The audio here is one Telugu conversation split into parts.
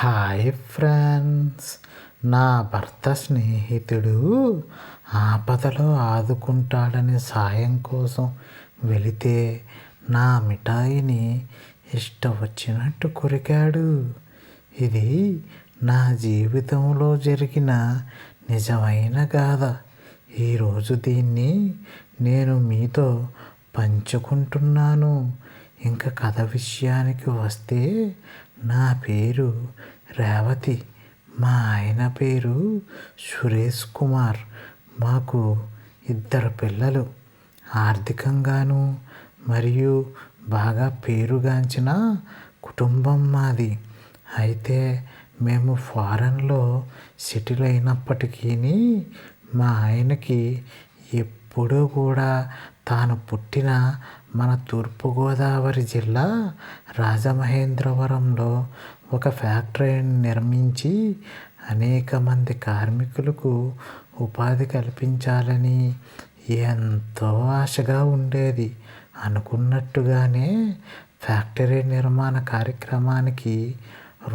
హాయ్ ఫ్రెండ్స్, నా భర్త స్నేహితుడు ఆపదలో ఆదుకుంటాడని సాయం కోసం వెళితే నా మిఠాయిని ఇష్టం వచ్చినట్టు కొరికాడు. ఇది నా జీవితంలో జరిగిన నిజమైన గాథ. ఈరోజు దీన్ని నేను మీతో పంచుకుంటున్నాను. ఇంకా కథ విషయానికి వస్తే, నా పేరు రేవతి, మా ఆయన పేరు సురేష్ కుమార్. మాకు 2 పిల్లలు. ఆర్థికంగాను మరియు బాగా పేరుగాంచిన కుటుంబం మాది. అయితే మేము ఫారెన్లో సెటిల్ అయినప్పటికీ మా ఆయనకి ఎప్పుడూ కూడా తాను పుట్టిన మన తూర్పుగోదావరి జిల్లా రాజమహేంద్రవరంలో ఒక ఫ్యాక్టరీని నిర్మించి అనేక మంది కార్మికులకు ఉపాధి కల్పించాలని ఎంతో ఆశగా ఉండేది. అనుకున్నట్టుగానే ఫ్యాక్టరీ నిర్మాణ కార్యక్రమానికి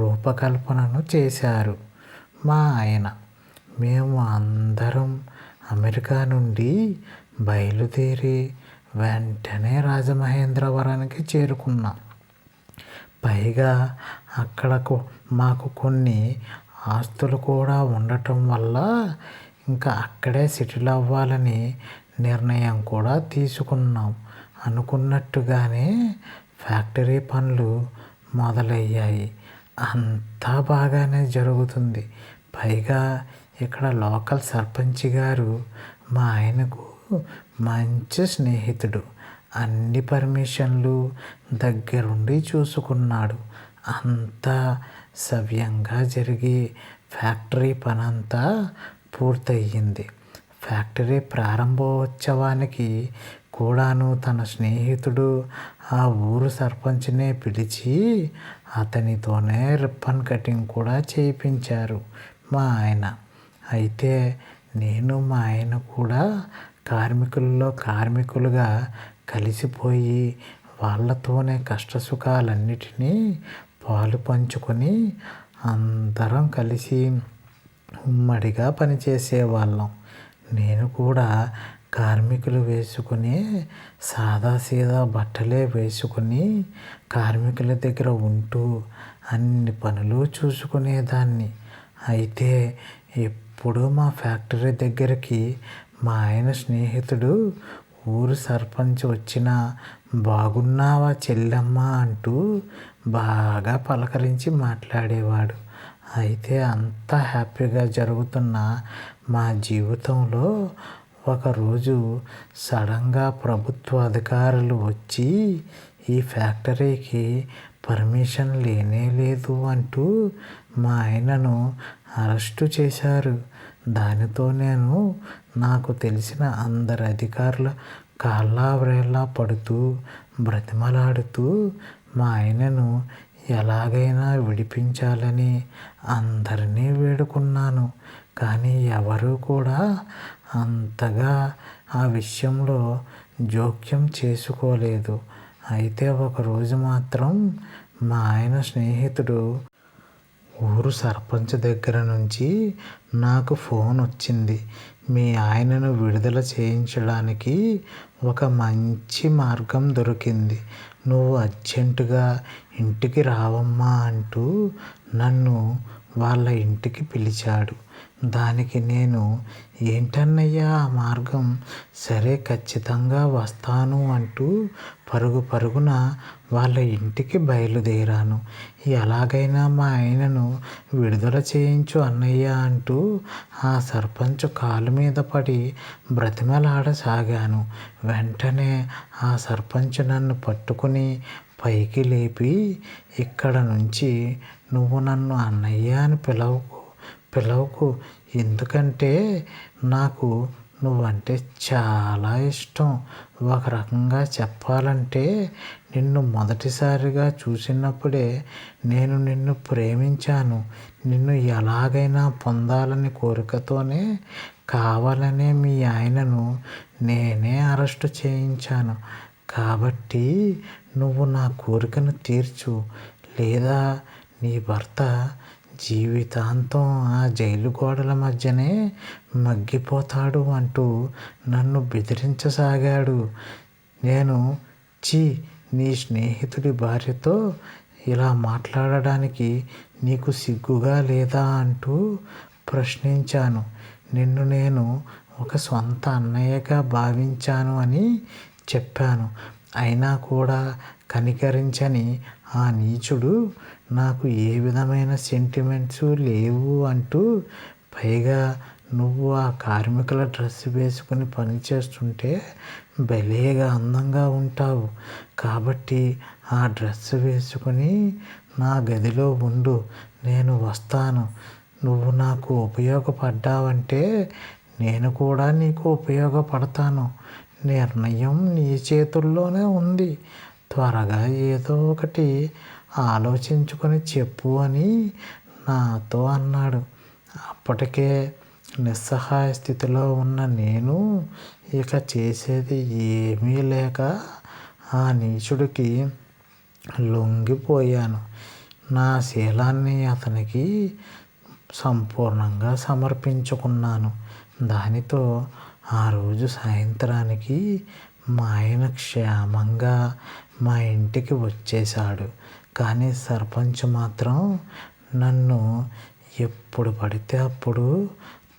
రూపకల్పనను చేశారు మా ఆయన. మేము అందరం అమెరికా నుండి బయలుదేరి వెంటనే రాజమహేంద్రవరానికి చేరుకున్నాం. పైగా అక్కడకు మాకు కొన్ని ఆస్తులు కూడా ఉండటం వల్ల ఇంకా అక్కడే సెటిల్ అవ్వాలని నిర్ణయం కూడా తీసుకున్నాం. అనుకున్నట్టుగానే ఫ్యాక్టరీ పనులు మొదలయ్యాయి. అంతా బాగానే జరుగుతుంది. పైగా ఇక్కడ లోకల్ సర్పంచ్ గారు మా ఆయనకు మంచి స్నేహితుడు. అన్ని పర్మిషన్లు దగ్గరుండి చూసుకున్నాడు. అంతా సవ్యంగా జరిగి ఫ్యాక్టరీ పనంతా పూర్తయింది. ఫ్యాక్టరీ ప్రారంభోత్సవానికి కూడాను తన స్నేహితుడు ఆ ఊరు సర్పంచ్నే పిలిచి అతనితోనే రిబ్బన్ కటింగ్ కూడా చేయించారు మా ఆయన. అయితే నేను మా ఆయన కూడా కార్మికుల్లో కార్మికులుగా కలిసిపోయి వాళ్ళతోనే కష్టసుఖాలన్నిటినీ పాలు పంచుకొని అందరం కలిసి ఉమ్మడిగా పనిచేసేవాళ్ళం. నేను కూడా కార్మికులు వేసుకునే సాదాసీదా బట్టలే వేసుకుని కార్మికుల దగ్గర ఉంటూ అన్ని పనులు చూసుకునేదాన్ని. అయితే ఎప్పుడూ మా ఫ్యాక్టరీ దగ్గరికి మా ఆయన స్నేహితుడు ఊరు సర్పంచ్ వచ్చినా బాగున్నావా చెల్లెమ్మ అంటూ బాగా పలకరించి మాట్లాడేవాడు. అయితే అంతా హ్యాపీగా జరుగుతున్న మా జీవితంలో ఒకరోజు సడన్గా ప్రభుత్వ అధికారులు వచ్చి ఈ ఫ్యాక్టరీకి పర్మిషన్ లేనేలేదు అంటూ మా ఆయనను అరెస్టు చేశారు. దానితో నేను నాకు తెలిసిన అందరి అధికారుల కాళ్ళ పడుతూ బ్రతిమలాడుతూ మా ఆయనను ఎలాగైనా విడిపించాలని అందరినీ వేడుకున్నాను. కానీ ఎవరూ కూడా అంతగా ఆ విషయంలో జోక్యం చేసుకోలేదు. అయితే ఒకరోజు మాత్రం మా ఆయన స్నేహితుడు ఊరు సర్పంచ్ దగ్గర నుంచి నాకు ఫోన్ వచ్చింది. మీ ఆయనను విడుదల చేయించడానికి ఒక మంచి మార్గం దొరికింది. నువ్వు అర్జెంటుగా ఇంటికి రావమ్మా అంటూ నన్ను వాళ్ళ ఇంటికి పిలిచాడు. దానికి నేను ఏంటన్నయ్యా ఆ మార్గం, సరే ఖచ్చితంగా వస్తాను అంటూ పరుగున వాళ్ళ ఇంటికి బయలుదేరాను. ఎలాగైనా మా ఆయనను విడుదల చేయించు అన్నయ్య అంటూ ఆ సర్పంచ్ కాలు మీద పడి బ్రతిమలాడసాగాను. వెంటనే ఆ సర్పంచ్ నన్ను పట్టుకుని పైకి లేపి, ఇక్కడ నుంచి నువ్వు నన్ను అన్నయ్య అని పిలవకు, ఎందుకంటే నాకు నువ్వంటే చాలా ఇష్టం. ఒక రకంగా చెప్పాలంటే నిన్ను మొదటిసారిగా చూసినప్పుడే నేను నిన్ను ప్రేమించాను. నిన్ను ఎలాగైనా పొందాలని కోరికతోనే కావాలనే మీ ఆయనను నేనే అరెస్టు చేయించాను. కాబట్టి నువ్వు నా కోరికను తీర్చు, లేదా నీ భర్త జీవితాంతం ఆ జైలు గోడల మధ్యనే మగ్గిపోతాడు అంటూ నన్ను బెదిరించసాగాడు. నేను ఛీ, నీ స్నేహితుడి భార్యతో ఇలా మాట్లాడడానికి నీకు సిగ్గుగా లేదా అంటూ ప్రశ్నించాను. నిన్ను నేను ఒక సొంత అన్నయ్యగా భావించాను అని చెప్పాను. అయినా కూడా కనికరించని ఆ నీచుడు నాకు ఏ విధమైన సెంటిమెంట్స్ లేవు అంటూ, పైగా నువ్వు ఆ కార్మికుల డ్రెస్ వేసుకుని పనిచేస్తుంటే భలేగా అందంగా ఉంటావు, కాబట్టి ఆ డ్రెస్ వేసుకుని నా గదిలో ఉండు, నేను వస్తాను. నువ్వు నాకు ఉపయోగపడ్డావంటే నేను కూడా నీకు ఉపయోగపడతాను. నిర్ణయం నీ చేతుల్లోనే ఉంది. త్వరగా ఏదో ఒకటి ఆలోచించుకొని చెప్పు అని నాతో అన్నాడు. అప్పటికే నిస్సహాయ స్థితిలో ఉన్న నేను ఇక చేసేది ఏమీ లేక ఆ నీచుడికి లొంగిపోయాను. నా శీలాన్ని అతనికి సంపూర్ణంగా సమర్పించుకున్నాను. దానితో ఆ రోజు సాయంత్రానికి మా ఆయన క్షేమంగా మా ఇంటికి వచ్చేశాడు. కానీ సర్పంచ్ మాత్రం నన్ను ఎప్పుడు పడితే అప్పుడు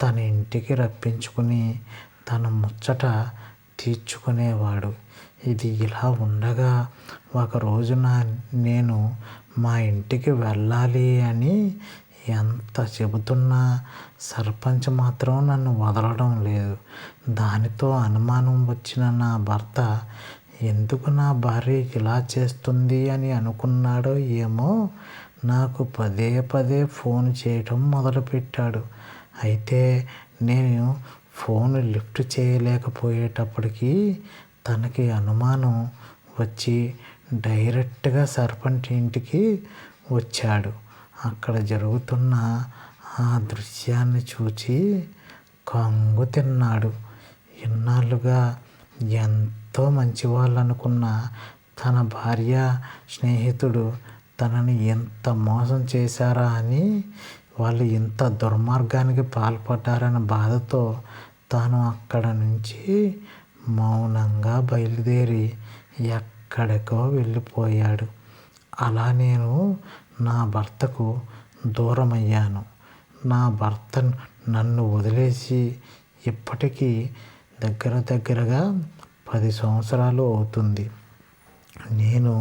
తన ఇంటికి రప్పించుకుని తన ముచ్చట తీర్చుకునేవాడు. ఇది ఇలా ఉండగా ఒక రోజున నేను మా ఇంటికి వెళ్ళాలి అని ఎంత చెబుతున్నా సర్పంచ్ మాత్రం నన్ను వదలడం లేదు. దానితో అనుమానం వచ్చిన నా భర్త ఎందుకు నా భార్య ఇలా చేస్తుంది అని అనుకున్నాడో ఏమో, నాకు పదే పదే ఫోన్ చేయటం మొదలుపెట్టాడు. అయితే నేను ఫోన్ లిఫ్ట్ చేయలేకపోయేటప్పటికీ తనకి అనుమానం వచ్చి డైరెక్ట్గా సర్పంచ్ ఇంటికి వచ్చాడు. అక్కడ జరుగుతున్న ఆ దృశ్యాన్ని చూచి కంగు తిన్నాడు. ఇన్నాళ్ళుగా ఎంతో మంచివాళ్ళు అనుకున్న తన భార్య స్నేహితుడు తనని ఎంత మోసం చేశారా అని, వాళ్ళు ఇంత దుర్మార్గానికి పాల్పడ్డారన్న బాధతో తాను అక్కడ నుంచి మౌనంగా బయలుదేరి ఎక్కడికో వెళ్ళిపోయాడు. అలా నేను నా భర్తకు దూరమయ్యాను. నా భర్త నన్ను వదిలేసి ఇప్పటికీ దగ్గరగా 10 సంవత్సరాలు అవుతుంది. నేను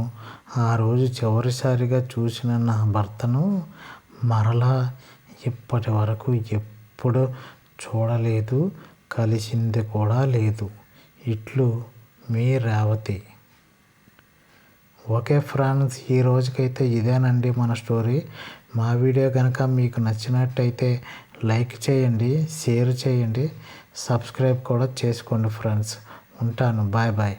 ఆ రోజు చివరిసారిగా చూసిన నా భర్తను మరలా ఇప్పటి వరకు ఎప్పుడు చూడలేదు, కలిసింది కూడా లేదు. ఇట్లు మీ రేవతి. ఓకే ఫ్రెండ్స్, ఈ రోజుకైతే ఇదేనండి మన స్టోరీ. మా వీడియో కనుక మీకు నచ్చినట్టయితే లైక్ చేయండి, షేర్ చేయండి, సబ్స్క్రైబ్ కూడా చేసుకోండి ఫ్రెండ్స్. ఉంటాను. Bye bye.